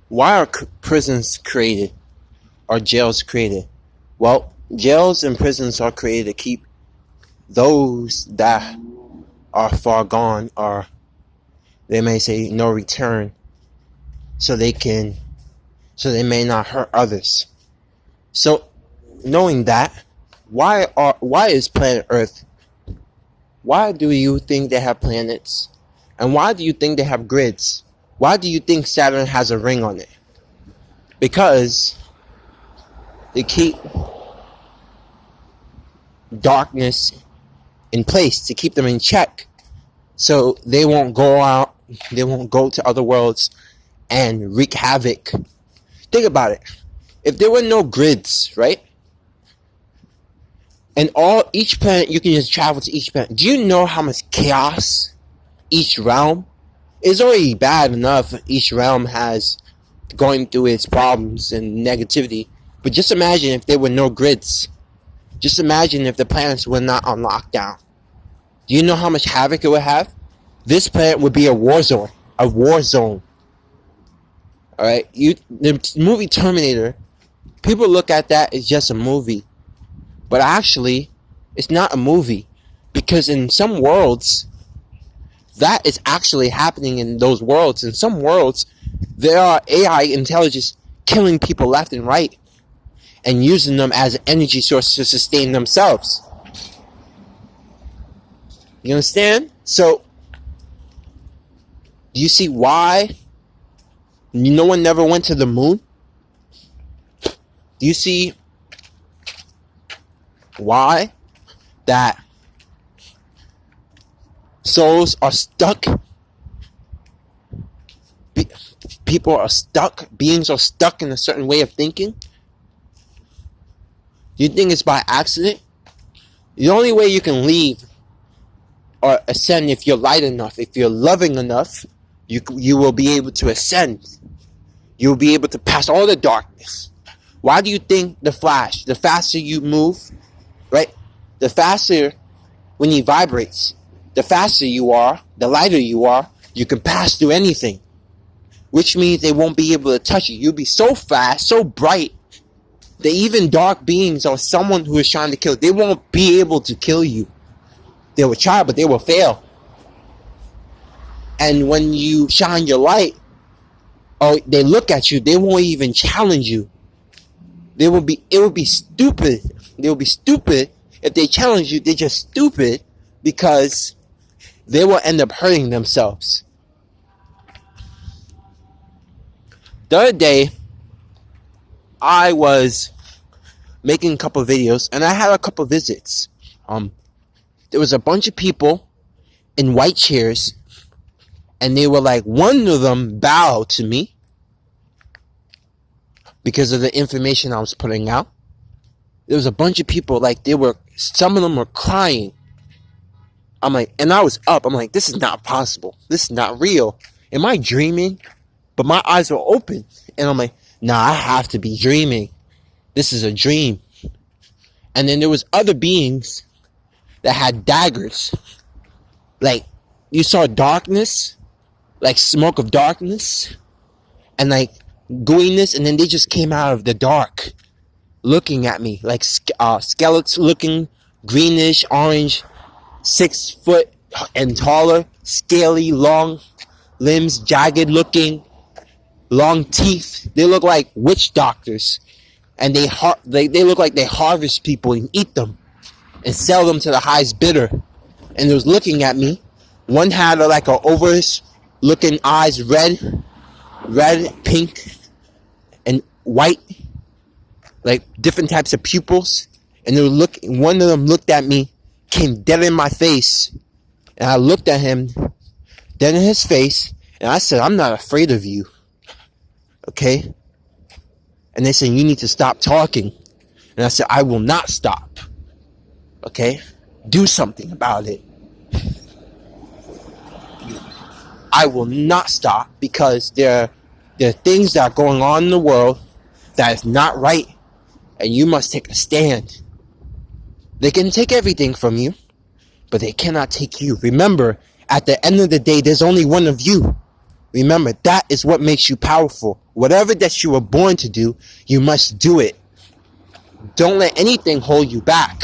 Why are prisons created? Are jails created? Well, jails and prisons are created to keep those that are far gone, or they may say no return, so they may not hurt others. So, knowing that, why is planet Earth? Why do you think they have planets? And why do you think they have grids? Why do you think Saturn has a ring on it? Because they keep darkness in place, to keep them in check, so they won't go out, they won't go to other worlds and wreak havoc. Think about it. If there were no grids, right? And each planet, you can just travel to each planet. Do you know how much chaos each realm? It's already bad enough each realm has going through its problems and negativity. But just imagine if there were no grids. Just imagine if the planets were not on lockdown. Do you know how much havoc it would have? This planet would be a war zone. A war zone. Alright? The movie Terminator, people look at that as just a movie. But actually, it's not a movie. Because in some worlds, that is actually happening in those worlds. In some worlds, there are AI intelligence killing people left and right, and using them as an energy source to sustain themselves. You understand? So, do you see why no one never went to the moon? Do you see why that souls are stuck? People are stuck. Beings are stuck in a certain way of thinking. Do you think it's by accident? The only way you can leave or ascend, if you're light enough, if you're loving enough, you will be able to ascend. You will be able to pass all the darkness. Why do you think the Flash, the faster you move, right? The faster, when he vibrates, the faster you are, the lighter you are, you can pass through anything. Which means they won't be able to touch you. You'll be so fast, so bright, that even dark beings or someone who is trying to kill, they won't be able to kill you. They will try, but they will fail. And when you shine your light, or they look at you, they won't even challenge you. It will be stupid. They will be stupid if they challenge you. They're just stupid because they will end up hurting themselves. The other day, I was making a couple of videos, and I had a couple of visits. There was a bunch of people in white chairs, and they were like, one of them bowed to me because of the information I was putting out. There was a bunch of people, like, some of them were crying. I'm like, and I was up. I'm like, this is not possible. This is not real. Am I dreaming? But my eyes were open, and I'm like, nah, I have to be dreaming. This is a dream. And then there was other beings that had daggers. Like, you saw darkness, like smoke of darkness, and like gooiness, and then they just came out of the dark, looking at me, like skeletons looking, greenish, orange, 6 foot and taller, scaly, long limbs, jagged looking, long teeth. They look like witch doctors, and they look like they harvest people and eat them and sell them to the highest bidder. And they was looking at me. One had like a overs looking eyes, red, pink, and white, like different types of pupils. And they were looking. One of them looked at me, came dead in my face, and I looked at him, dead in his face, and I said, "I'm not afraid of you." Okay? And they said, "You need to stop talking." And I said, "I will not stop." Okay? Do something about it. I will not stop, because there are things that are going on in the world that is not right, and you must take a stand. They can take everything from you, but they cannot take you. Remember, at the end of the day, there's only one of you. Remember, that is what makes you powerful. Whatever that you were born to do, you must do it. Don't let anything hold you back.